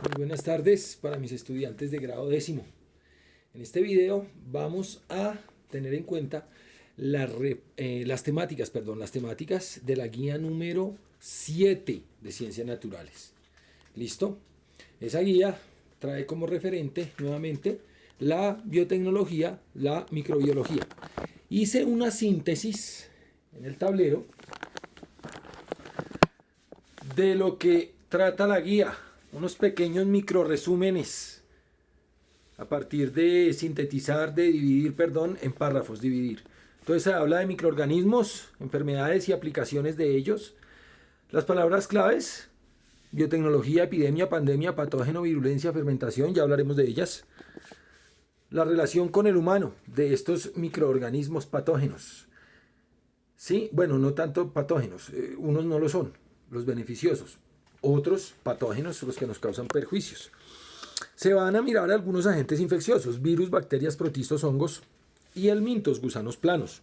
Muy buenas tardes para mis estudiantes de grado décimo. En este video vamos a tener en cuenta las temáticas de la guía número 7 de Ciencias Naturales. ¿Listo? Esa guía trae como referente nuevamente la biotecnología, la microbiología. Hice una síntesis en el tablero de lo que trata la guía, unos pequeños micro resúmenes a partir de sintetizar, de dividir, perdón, en párrafos, dividir. Entonces se habla de microorganismos, enfermedades y aplicaciones de ellos. Las palabras claves: biotecnología, epidemia, pandemia, patógeno, virulencia, fermentación, ya hablaremos de ellas. La relación con el humano de estos microorganismos patógenos. Sí, bueno, no tanto patógenos, unos no lo son, los beneficiosos, otros patógenos, los que nos causan perjuicios. Se van a mirar algunos agentes infecciosos: virus, bacterias, protistos, hongos y helmintos, gusanos planos.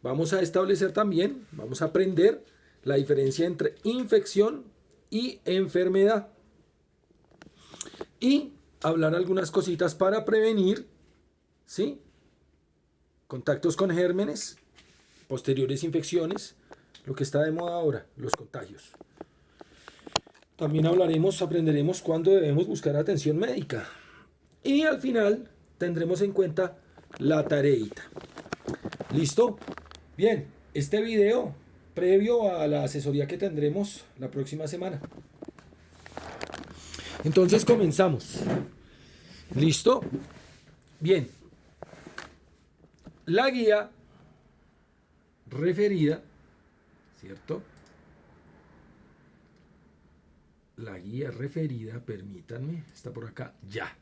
Vamos a establecer también, vamos a aprender la diferencia entre infección y enfermedad. Y hablar algunas cositas para prevenir, ¿sí?, contactos con gérmenes, posteriores infecciones, lo que está de moda ahora, los contagios. También aprenderemos cuándo debemos buscar atención médica. Y al final tendremos en cuenta la tareita. ¿Listo? Bien, este video previo a la asesoría que tendremos la próxima semana. Entonces comenzamos. ¿Listo? Bien. La guía referida, ¿cierto? La guía referida, permítanme, está por acá, ya.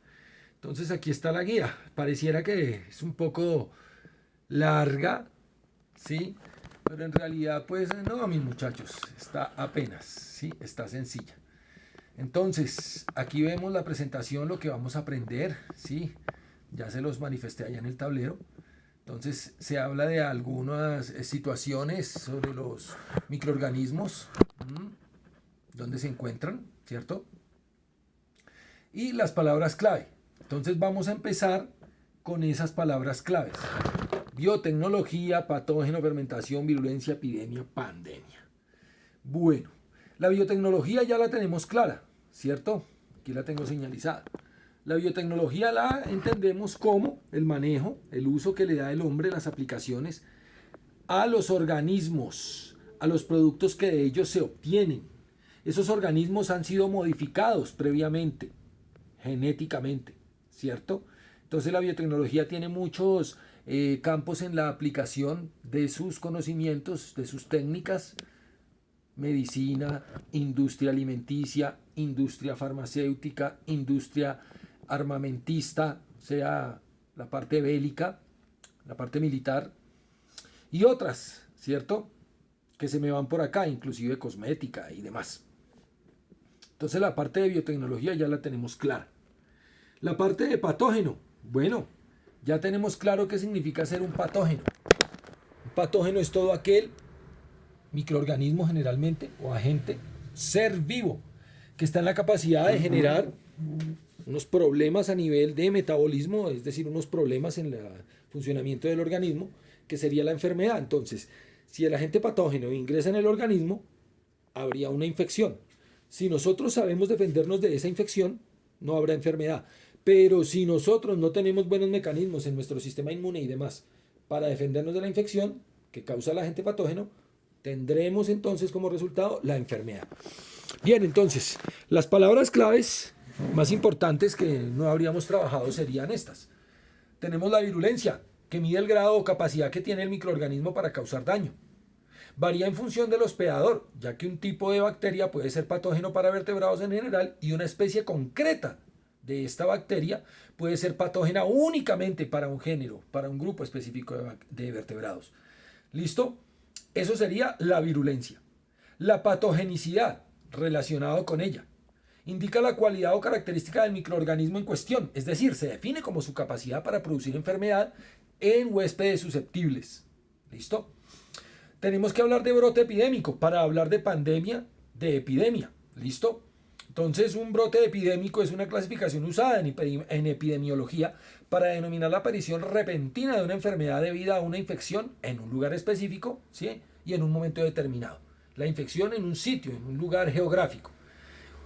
Entonces aquí está la guía. Pareciera que es un poco larga, ¿sí? Pero en realidad, pues no, mis muchachos, está apenas, ¿sí? Está sencilla. Entonces, aquí vemos la presentación, lo que vamos a aprender, ¿sí? Ya se los manifesté allá en el tablero. Entonces, se habla de algunas situaciones sobre los microorganismos, dónde se encuentran, ¿cierto? Y las palabras clave. Entonces, vamos a empezar con esas palabras claves: biotecnología, patógeno, fermentación, virulencia, epidemia, pandemia. Bueno, la biotecnología ya la tenemos clara, ¿cierto? Aquí la tengo señalizada. La biotecnología la entendemos como el manejo, el uso que le da el hombre, las aplicaciones a los organismos, a los productos que de ellos se obtienen. Esos organismos han sido modificados previamente, genéticamente, ¿cierto? Entonces la biotecnología tiene muchos campos en la aplicación de sus conocimientos, de sus técnicas: medicina, industria alimenticia, industria farmacéutica, industria armamentista, o sea, la parte bélica, la parte militar, y otras, ¿cierto?, que se me van por acá, inclusive cosmética y demás. Entonces la parte de biotecnología ya la tenemos clara. La parte de patógeno, bueno, ya tenemos claro qué significa ser un patógeno. Un patógeno es todo aquel microorganismo, generalmente, o agente, ser vivo, que está en la capacidad de generar unos problemas a nivel de metabolismo, es decir, unos problemas en el funcionamiento del organismo, que sería la enfermedad. Entonces, si el agente patógeno ingresa en el organismo, habría una infección. Si nosotros sabemos defendernos de esa infección, no habrá enfermedad. Pero si nosotros no tenemos buenos mecanismos en nuestro sistema inmune y demás para defendernos de la infección que causa el agente patógeno, tendremos entonces como resultado la enfermedad. Bien, entonces, las palabras claves más importantes que no habríamos trabajado serían estas. Tenemos la virulencia, que mide el grado o capacidad que tiene el microorganismo para causar daño. Varía en función del hospedador, ya que un tipo de bacteria puede ser patógeno para vertebrados en general y una especie concreta de esta bacteria puede ser patógena únicamente para un género, para un grupo específico de vertebrados. ¿Listo? Eso sería la virulencia. La patogenicidad, relacionado con ella, indica la cualidad o característica del microorganismo en cuestión, es decir, se define como su capacidad para producir enfermedad en huéspedes susceptibles. ¿Listo? Tenemos que hablar de brote epidémico para hablar de pandemia, de epidemia. ¿Listo? Entonces, un brote epidémico es una clasificación usada en epidemiología para denominar la aparición repentina de una enfermedad debida a una infección en un lugar específico, ¿sí? Y en un momento determinado. La infección en un sitio, en un lugar geográfico.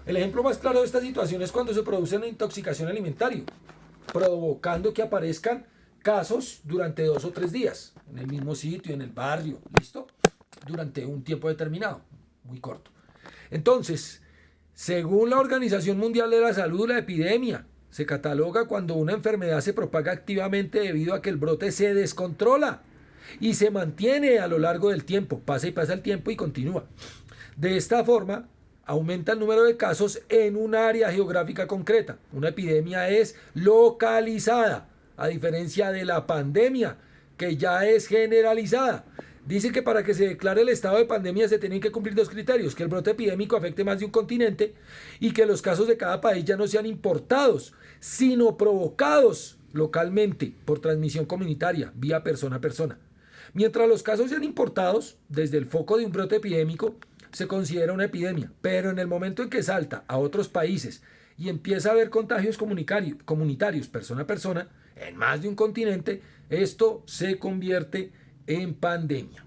El ejemplo más claro de esta situación es cuando se produce una intoxicación alimentaria, provocando que aparezcan casos durante 2 o 3 días, en el mismo sitio, en el barrio, ¿listo? Durante un tiempo determinado, muy corto. Entonces, según la Organización Mundial de la Salud, la epidemia se cataloga cuando una enfermedad se propaga activamente debido a que el brote se descontrola y se mantiene a lo largo del tiempo. Pasa y pasa el tiempo y continúa. De esta forma, aumenta el número de casos en un área geográfica concreta. Una epidemia es localizada, a diferencia de la pandemia, que ya es generalizada. Dice que para que se declare el estado de pandemia se tienen que cumplir 2 criterios: que el brote epidémico afecte más de un continente y que los casos de cada país ya no sean importados, sino provocados localmente por transmisión comunitaria, vía persona a persona. Mientras los casos sean importados, desde el foco de un brote epidémico, se considera una epidemia, pero en el momento en que salta a otros países y empieza a haber contagios comunitarios persona a persona, en más de un continente, esto se convierte en pandemia.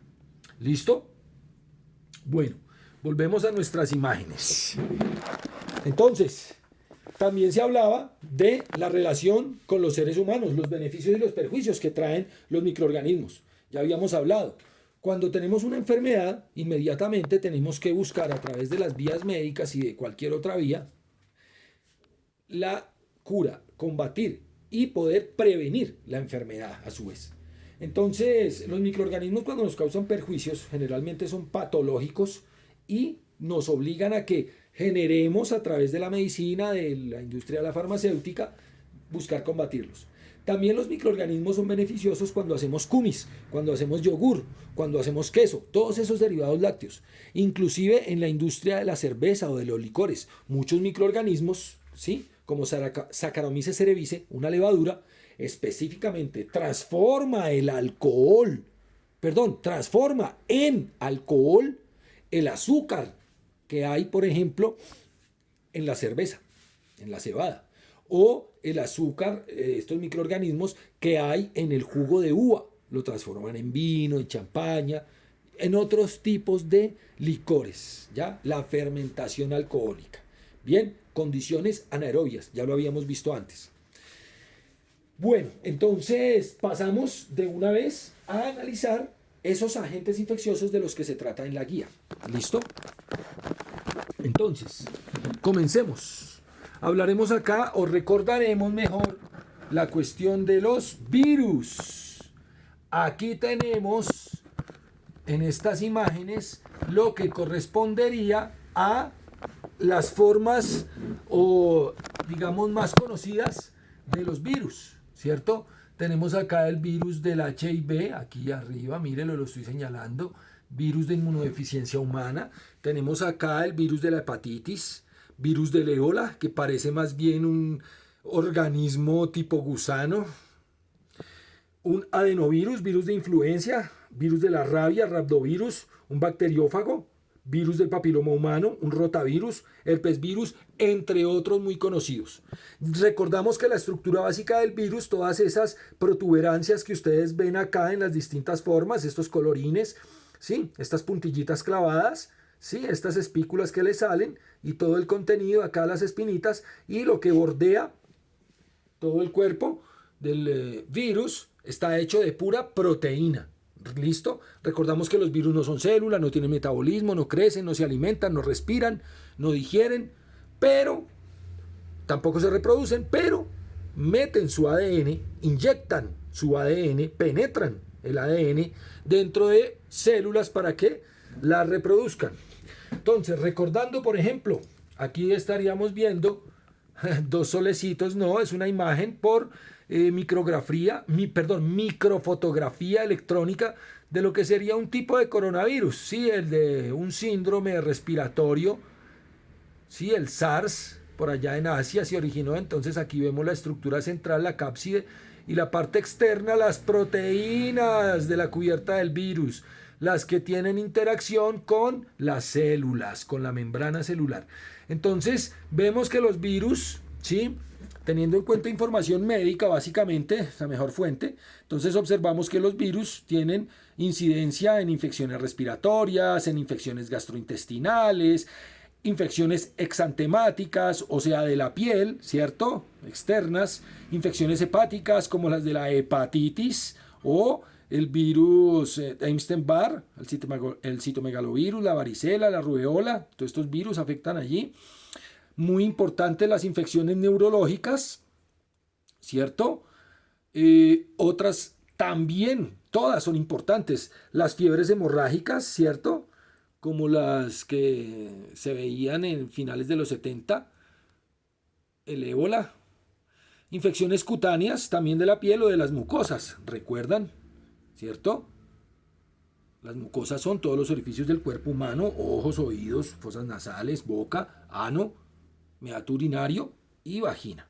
¿Listo? Bueno, volvemos a nuestras imágenes. Entonces, también se hablaba de la relación con los seres humanos, los beneficios y los perjuicios que traen los microorganismos. Ya habíamos hablado. Cuando tenemos una enfermedad, inmediatamente tenemos que buscar a través de las vías médicas y de cualquier otra vía la cura, combatir y poder prevenir la enfermedad a su vez. Entonces, los microorganismos cuando nos causan perjuicios generalmente son patológicos y nos obligan a que generemos a través de la medicina, de la industria de la farmacéutica, buscar combatirlos. También los microorganismos son beneficiosos cuando hacemos kumis, cuando hacemos yogur, cuando hacemos queso, todos esos derivados lácteos. Inclusive en la industria de la cerveza o de los licores, muchos microorganismos, ¿sí? Como Saccharomyces cerevisiae, una levadura, específicamente transforma en alcohol el azúcar que hay, por ejemplo, en la cerveza, en la cebada, o el azúcar, estos microorganismos que hay en el jugo de uva, lo transforman en vino, en champaña, en otros tipos de licores, ¿ya? La fermentación alcohólica. Bien, condiciones anaerobias, ya lo habíamos visto antes. Bueno, entonces pasamos de una vez a analizar esos agentes infecciosos de los que se trata en la guía. ¿Listo? Entonces, comencemos. Hablaremos acá o recordaremos mejor la cuestión de los virus. Aquí tenemos en estas imágenes lo que correspondería a las formas o digamos más conocidas de los virus, ¿cierto? Tenemos acá el virus del HIV, aquí arriba, mírenlo, lo estoy señalando, virus de inmunodeficiencia humana. Tenemos acá el virus de la hepatitis, virus del ébola, que parece más bien un organismo tipo gusano, un adenovirus, virus de influenza, virus de la rabia, rhabdovirus, un bacteriófago, virus del papiloma humano, un rotavirus, herpesvirus, entre otros muy conocidos. Recordamos que la estructura básica del virus, todas esas protuberancias que ustedes ven acá en las distintas formas, estos colorines, ¿sí? Estas puntillitas clavadas, ¿sí? Estas espículas que le salen y todo el contenido, acá las espinitas y lo que bordea todo el cuerpo del virus está hecho de pura proteína. ¿Listo? Recordamos que los virus no son células, no tienen metabolismo, no crecen, no se alimentan, no respiran, no digieren, pero tampoco se reproducen, pero meten su ADN, inyectan su ADN, penetran el ADN dentro de células para que las reproduzcan. Entonces, recordando, por ejemplo, aquí estaríamos viendo dos solecitos, no, es una imagen por microfotografía electrónica de lo que sería un tipo de coronavirus, ¿sí? El de un síndrome respiratorio, ¿sí? El SARS, por allá en Asia se originó. Entonces aquí vemos la estructura central, la cápside, y la parte externa, las proteínas de la cubierta del virus. las que tienen interacción con las células, con la membrana celular. Entonces, vemos que los virus, ¿sí?, teniendo en cuenta información médica, básicamente, es la mejor fuente, entonces observamos que los virus tienen incidencia en infecciones respiratorias, en infecciones gastrointestinales, infecciones exantemáticas, o sea, de la piel, ¿cierto?, externas, infecciones hepáticas como las de la hepatitis o el virus Epstein-Barr, el citomegalovirus, la varicela, la rubeola, todos estos virus afectan allí. Muy importante las infecciones neurológicas, ¿cierto? Otras también, todas son importantes. Las fiebres hemorrágicas, ¿cierto? Como las que se veían en finales de los 70, el ébola. Infecciones cutáneas, también de la piel o de las mucosas, ¿recuerdan? ¿Cierto? Las mucosas son todos los orificios del cuerpo humano: ojos, oídos, fosas nasales, boca, ano, meato urinario y vagina.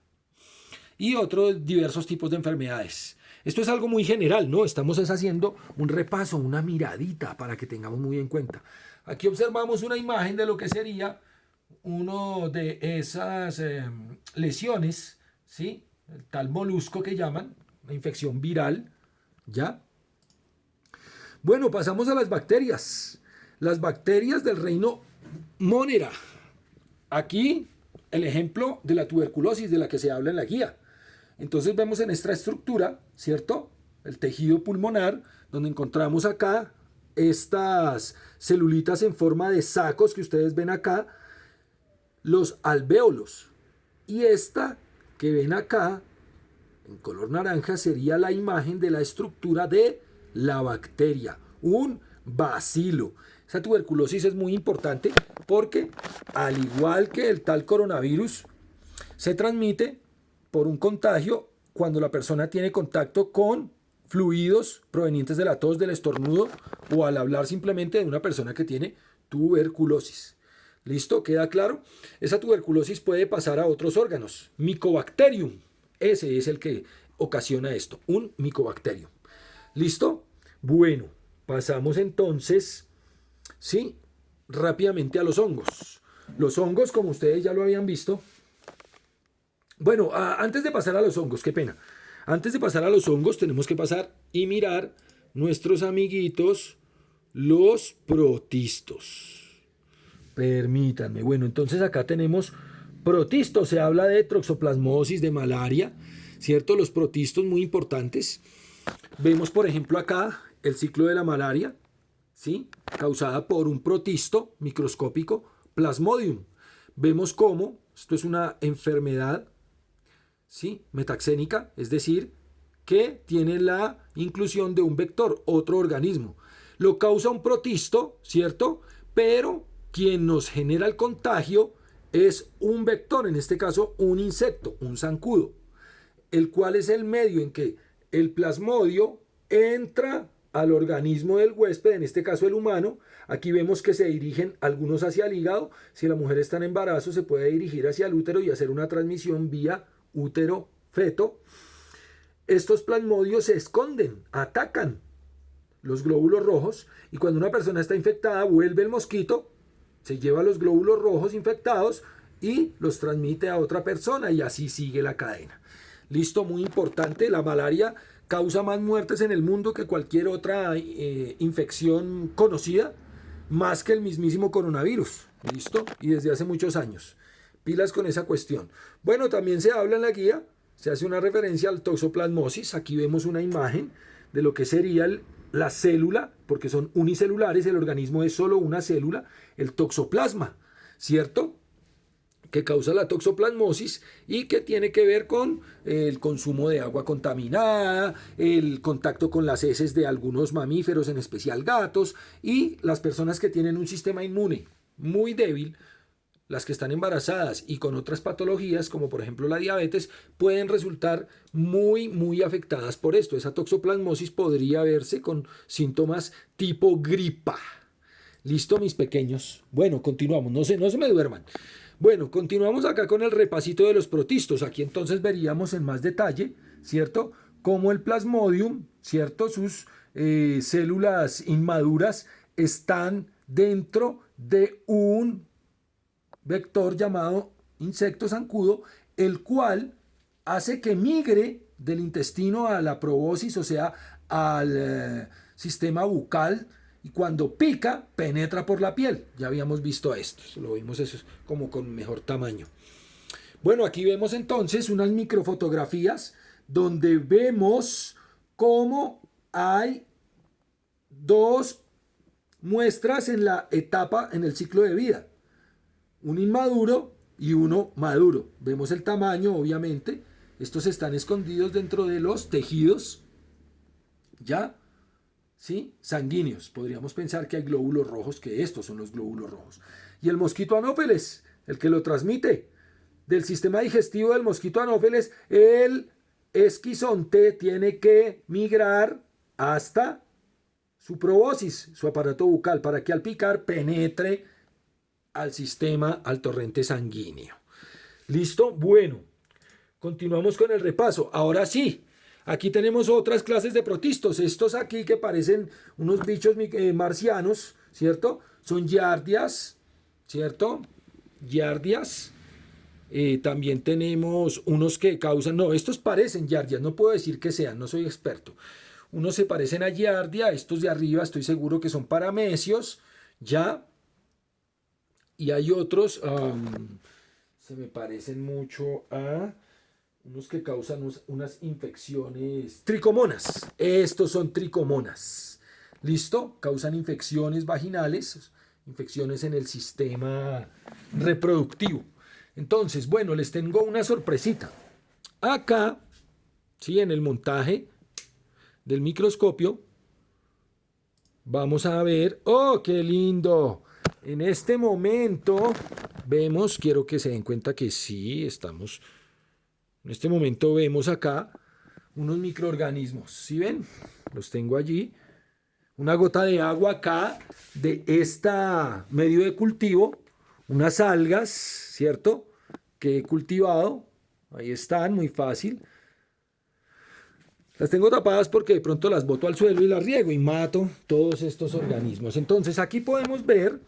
Y otros diversos tipos de enfermedades. Esto es algo muy general, ¿no? Estamos haciendo un repaso, una miradita para que tengamos muy en cuenta. Aquí observamos una imagen de lo que sería uno de esas lesiones, ¿sí? El tal molusco que llaman, una infección viral, ¿ya? Bueno, pasamos a las bacterias. Las bacterias del reino Monera. Aquí el ejemplo de la tuberculosis de la que se habla en la guía. Entonces vemos en esta estructura, ¿cierto?, el tejido pulmonar, donde encontramos acá estas celulitas en forma de sacos que ustedes ven acá, los alvéolos. Y esta que ven acá, en color naranja, sería la imagen de la estructura de la bacteria, un bacilo. Esa tuberculosis es muy importante porque, al igual que el tal coronavirus, se transmite por un contagio cuando la persona tiene contacto con fluidos provenientes de la tos, del estornudo o al hablar simplemente de una persona que tiene tuberculosis. ¿Listo? ¿Queda claro? Esa tuberculosis puede pasar a otros órganos. Mycobacterium, ese es el que ocasiona esto, un Mycobacterium. ¿Listo? Bueno, pasamos entonces, ¿sí?, rápidamente a los hongos. Los hongos, como ustedes ya lo habían visto. Bueno, antes de pasar a los hongos, qué pena. Antes de pasar a los hongos, tenemos que pasar y mirar nuestros amiguitos, los protistos. Permítanme. Bueno, entonces acá tenemos protistos. Se habla de toxoplasmosis, de malaria, ¿cierto? Los protistos muy importantes. Vemos, por ejemplo, acá el ciclo de la malaria, ¿sí?, causada por un protisto microscópico, Plasmodium. Vemos cómo esto es una enfermedad, ¿sí?, metaxénica, es decir, que tiene la inclusión de un vector, otro organismo. Lo causa un protisto, ¿cierto? Pero quien nos genera el contagio es un vector, en este caso un insecto, un zancudo, el cual es el medio en que el plasmodio entra al organismo del huésped, en este caso el humano. Aquí vemos que se dirigen algunos hacia el hígado. Si la mujer está en embarazo, se puede dirigir hacia el útero y hacer una transmisión vía útero-feto. Estos plasmodios se esconden, atacan los glóbulos rojos, y cuando una persona está infectada, vuelve el mosquito, se lleva los glóbulos rojos infectados y los transmite a otra persona, y así sigue la cadena. Listo, muy importante, la malaria causa más muertes en el mundo que cualquier otra infección conocida, más que el mismísimo coronavirus. Listo, y desde hace muchos años. Pilas con esa cuestión. Bueno, también se habla en la guía, se hace una referencia al toxoplasmosis. Aquí vemos una imagen de lo que sería la célula, porque son unicelulares, el organismo es solo una célula, el toxoplasma, ¿cierto?, que causa la toxoplasmosis y que tiene que ver con el consumo de agua contaminada, el contacto con las heces de algunos mamíferos, en especial gatos, y las personas que tienen un sistema inmune muy débil, las que están embarazadas y con otras patologías, como por ejemplo la diabetes, pueden resultar muy afectadas por esto. Esa toxoplasmosis podría verse con síntomas tipo gripa. ¿Listo, mis pequeños? Bueno, continuamos, no se me duerman. Bueno, continuamos acá con el repasito de los protistos. Aquí entonces veríamos en más detalle, ¿cierto?, cómo el plasmodium, ¿cierto?, sus células inmaduras están dentro de un vector llamado insecto zancudo, el cual hace que migre del intestino a la probóscis, o sea, al sistema bucal, y cuando pica, penetra por la piel. Ya habíamos visto esto, lo vimos eso como con mejor tamaño. Bueno, aquí vemos entonces unas microfotografías donde vemos cómo hay dos muestras en la etapa, en el ciclo de vida. Un inmaduro y uno maduro. Vemos el tamaño, obviamente. Estos están escondidos dentro de los tejidos, ¿ya? ¿Sí? Sanguíneos. Podríamos pensar que hay glóbulos rojos, que estos son los glóbulos rojos. Y el mosquito anófeles, el que lo transmite. Del sistema digestivo del mosquito anófeles, el esquizonte tiene que migrar hasta su probóscis, su aparato bucal, para que al picar penetre al sistema, al torrente sanguíneo. ¿Listo? Bueno, continuamos con el repaso. Ahora sí, aquí tenemos otras clases de protistos. Estos aquí que parecen unos bichos marcianos, ¿cierto? Son giardias, ¿cierto? Giardias. También tenemos unos que causan, no, estos parecen giardias, no puedo decir que sean, no soy experto. Unos se parecen a giardia, estos de arriba estoy seguro que son paramecios, ya. Y hay otros, se me parecen mucho a unos que causan unas infecciones. Tricomonas, estos son tricomonas. ¿Listo? Causan infecciones vaginales, infecciones en el sistema reproductivo. Entonces, bueno, les tengo una sorpresita. Acá, ¿sí? En el montaje del microscopio, vamos a ver, ¡oh, qué lindo! En este momento vemos, quiero que se den cuenta que sí, estamos, en este momento vemos acá unos microorganismos, ¿sí ven? Los tengo allí. Una gota de agua acá de esta medio de cultivo, unas algas, ¿cierto? Que he cultivado, ahí están, muy fácil. Las tengo tapadas porque de pronto las boto al suelo y las riego y mato todos estos organismos. Entonces aquí podemos ver,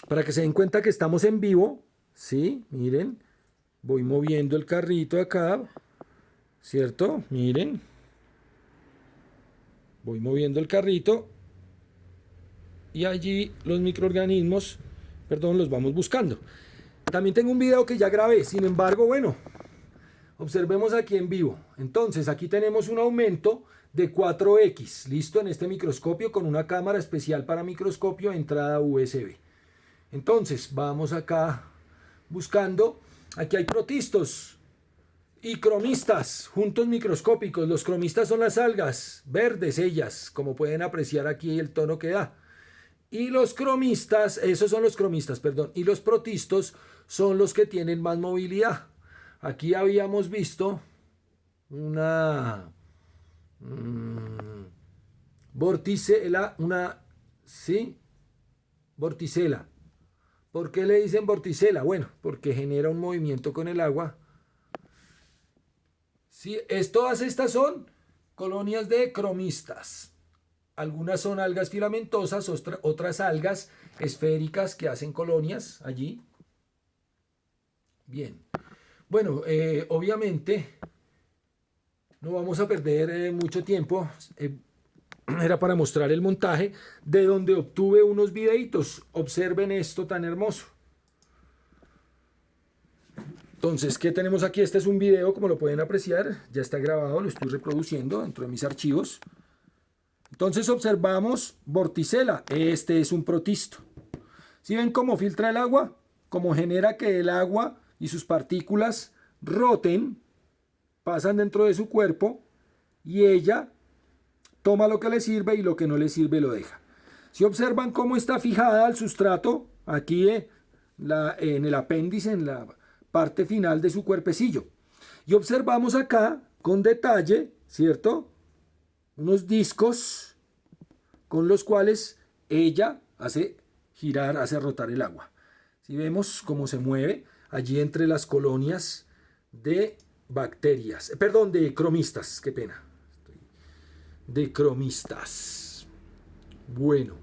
para que se den cuenta que estamos en vivo, ¿sí? Miren, voy moviendo el carrito acá, ¿cierto? Miren, voy moviendo el carrito y allí los microorganismos, perdón, los vamos buscando. También tengo un video que ya grabé, sin embargo, bueno, observemos aquí en vivo. Entonces, aquí tenemos un aumento de 4X, listo, en este microscopio con una cámara especial para microscopio, entrada USB. Entonces, vamos acá buscando. Aquí hay protistos y cromistas, juntos microscópicos. Los cromistas son las algas, verdes ellas, como pueden apreciar aquí el tono que da. Y los cromistas, esos son los cromistas, perdón, y los protistos son los que tienen más movilidad. Aquí habíamos visto una vorticela, ¿sí? Vorticela. ¿Por qué le dicen vorticela? Bueno, porque genera un movimiento con el agua. Sí, todas estas son colonias de cromistas. Algunas son algas filamentosas, otras algas esféricas que hacen colonias allí. Bien. Bueno, obviamente no vamos a perder mucho tiempo. Era para mostrar el montaje de donde obtuve unos videitos. Observen esto tan hermoso. Entonces, ¿qué tenemos aquí? Este es un video, como lo pueden apreciar. Ya está grabado, lo estoy reproduciendo dentro de mis archivos. Entonces observamos vorticela. Este es un protisto. ¿Sí ven cómo filtra el agua? Cómo genera que el agua y sus partículas roten, pasan dentro de su cuerpo y ella toma lo que le sirve y lo que no le sirve lo deja. Si observan cómo está fijada al sustrato, aquí en el apéndice, en la parte final de su cuerpecillo. Y observamos acá con detalle, ¿cierto? Unos discos con los cuales ella hace girar, hace rotar el agua. Si vemos cómo se mueve allí entre las colonias de bacterias, perdón, de cromistas, qué pena. de cromistas. Bueno,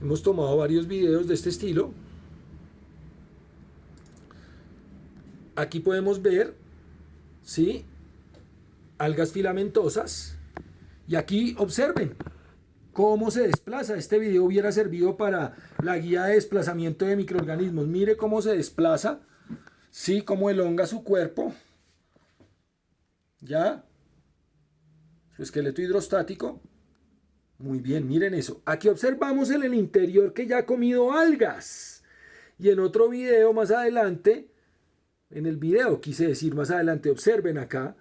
hemos tomado varios videos de este estilo. Aquí podemos ver, ¿sí?, algas filamentosas. Y aquí observen cómo se desplaza. Este video hubiera servido para la guía de desplazamiento de microorganismos. Mire cómo se desplaza, ¿sí?, cómo elonga su cuerpo. ¿Ya? Su esqueleto hidrostático. Muy bien, miren eso. Aquí observamos en el interior que ya ha comido algas. Y en otro video más adelante, en el video quise decir más adelante, observen acá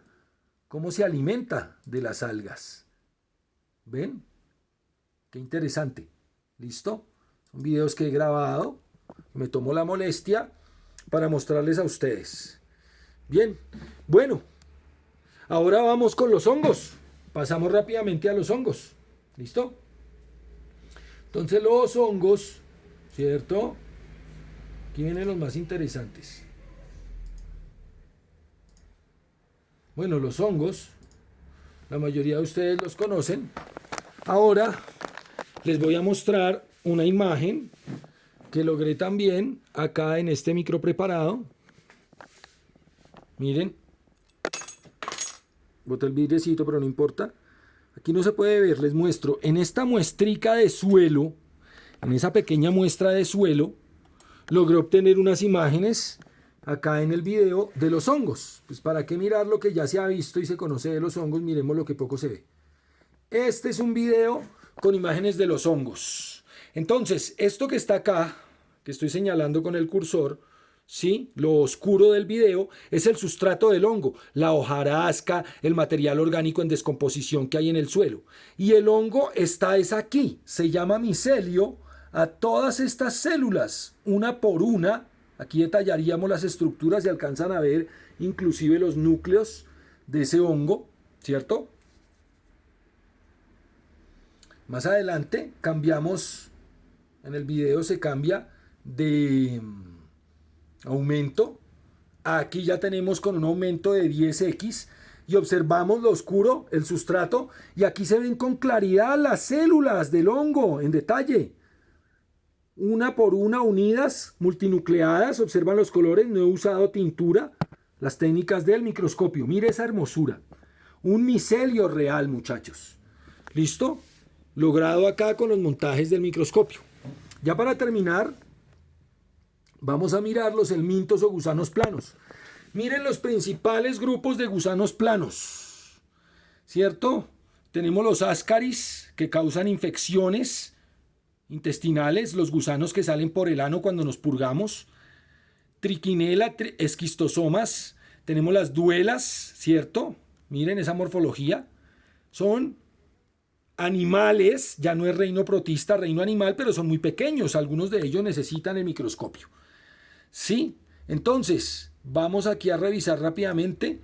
cómo se alimenta de las algas. ¿Ven? Qué interesante. ¿Listo? Son videos que he grabado. Me tomo la molestia para mostrarles a ustedes. Bien, bueno. Ahora vamos con los hongos. Pasamos rápidamente a los hongos. ¿Listo? Entonces los hongos, ¿cierto? Aquí vienen los más interesantes. Bueno, los hongos, la mayoría de ustedes los conocen. Ahora les voy a mostrar una imagen que logré también acá en este micro preparado. Miren. Boté el vidriecito, pero no importa. Aquí no se puede ver, les muestro. En esta muestrica de suelo, en esa pequeña muestra de suelo, logré obtener unas imágenes acá en el video de los hongos. Pues para qué mirar lo que ya se ha visto y se conoce de los hongos, miremos lo que poco se ve. Este es un video con imágenes de los hongos. Entonces, esto que está acá, que estoy señalando con el cursor, ¿sí?, lo oscuro del video, es el sustrato del hongo, la hojarasca, el material orgánico en descomposición que hay en el suelo. Y el hongo es aquí, se llama micelio a todas estas células, una por una. Aquí detallaríamos las estructuras y alcanzan a ver inclusive los núcleos de ese hongo, ¿cierto? Más adelante cambiamos, en el video se cambia de aumento. Aquí ya tenemos con un aumento de 10x y observamos lo oscuro, el sustrato, y aquí se ven con claridad las células del hongo en detalle. Una por una unidas, multinucleadas, observan los colores, no he usado tintura, las técnicas del microscopio. Mire esa hermosura. Un micelio real, muchachos. ¿Listo? Logrado acá con los montajes del microscopio. Ya para terminar, vamos a mirar los helmintos o gusanos planos. Miren los principales grupos de gusanos planos, ¿cierto? Tenemos los ascaris, que causan infecciones intestinales, los gusanos que salen por el ano cuando nos purgamos. Trichinella, esquistosomas. Tenemos las duelas, ¿cierto? Miren esa morfología. Son animales, ya no es reino protista, reino animal, pero son muy pequeños. Algunos de ellos necesitan el microscopio. ¿Sí? Entonces, vamos aquí a revisar rápidamente.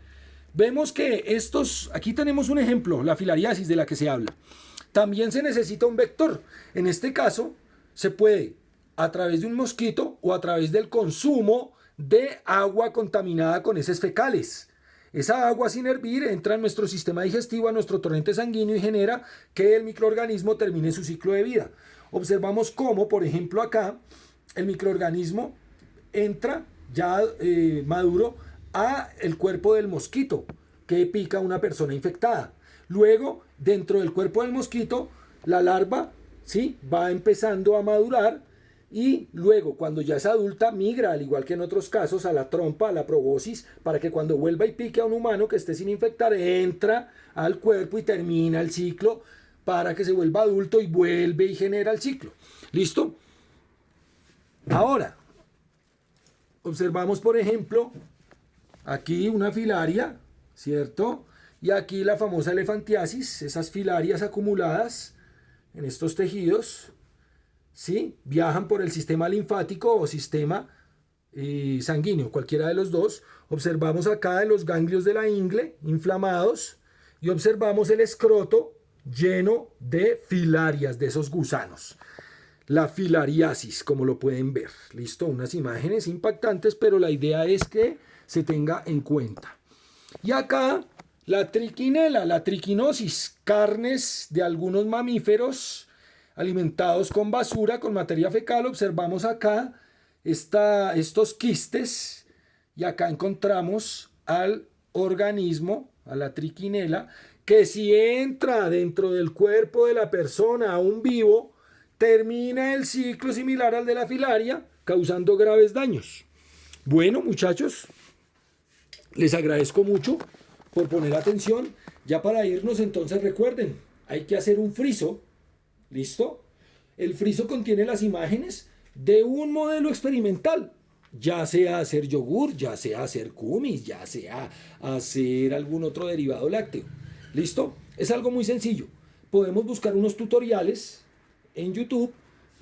Vemos que estos, aquí tenemos un ejemplo, la filariasis de la que se habla. También se necesita un vector. En este caso, se puede a través de un mosquito o a través del consumo de agua contaminada con heces fecales. Esa agua sin hervir entra en nuestro sistema digestivo, a nuestro torrente sanguíneo y genera que el microorganismo termine su ciclo de vida. Observamos cómo, por ejemplo, acá el microorganismo entra ya maduro a el cuerpo del mosquito que pica a una persona infectada. Luego, dentro del cuerpo del mosquito, la larva, ¿sí?, va empezando a madurar y luego, cuando ya es adulta, migra, al igual que en otros casos, a la trompa, a la proboscis, para que cuando vuelva y pique a un humano que esté sin infectar, entra al cuerpo y termina el ciclo para que se vuelva adulto y vuelve y genera el ciclo. ¿Listo? Ahora, observamos, por ejemplo, aquí una filaria, ¿cierto? Y aquí la famosa elefantiasis, esas filarias acumuladas en estos tejidos, ¿sí?, viajan por el sistema linfático o sistema sanguíneo, cualquiera de los dos. Observamos acá los ganglios de la ingle inflamados y observamos el escroto lleno de filarias, de esos gusanos. La filariasis, como lo pueden ver. Listo, unas imágenes impactantes, pero la idea es que se tenga en cuenta. Y acá La triquinela, la triquinosis, carnes de algunos mamíferos alimentados con basura, con materia fecal. Observamos acá estos quistes y acá encontramos al organismo, a la triquinela, que si entra dentro del cuerpo de la persona aún vivo, termina el ciclo similar al de la filaria, causando graves daños. Bueno, muchachos, les agradezco mucho por poner atención. Ya para irnos, entonces recuerden, hay que hacer un friso. ¿Listo? El friso contiene las imágenes de un modelo experimental. Ya sea hacer yogur, ya sea hacer kumis, ya sea hacer algún otro derivado lácteo. ¿Listo? Es algo muy sencillo. Podemos buscar unos tutoriales en YouTube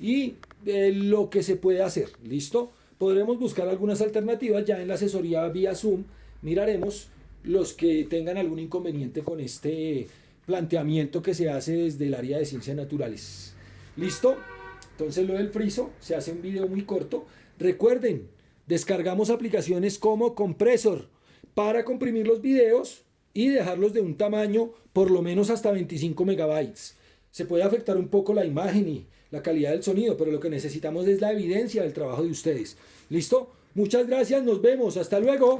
y lo que se puede hacer. ¿Listo? Podremos buscar algunas alternativas ya en la asesoría vía Zoom. Miraremos los que tengan algún inconveniente con este planteamiento que se hace desde el área de ciencias naturales. ¿Listo? Entonces lo del friso, se hace un video muy corto. Recuerden, descargamos aplicaciones como Compressor para comprimir los videos y dejarlos de un tamaño por lo menos hasta 25 megabytes. Se puede afectar un poco la imagen y la calidad del sonido, pero lo que necesitamos es la evidencia del trabajo de ustedes. ¿Listo? Muchas gracias, nos vemos, hasta luego.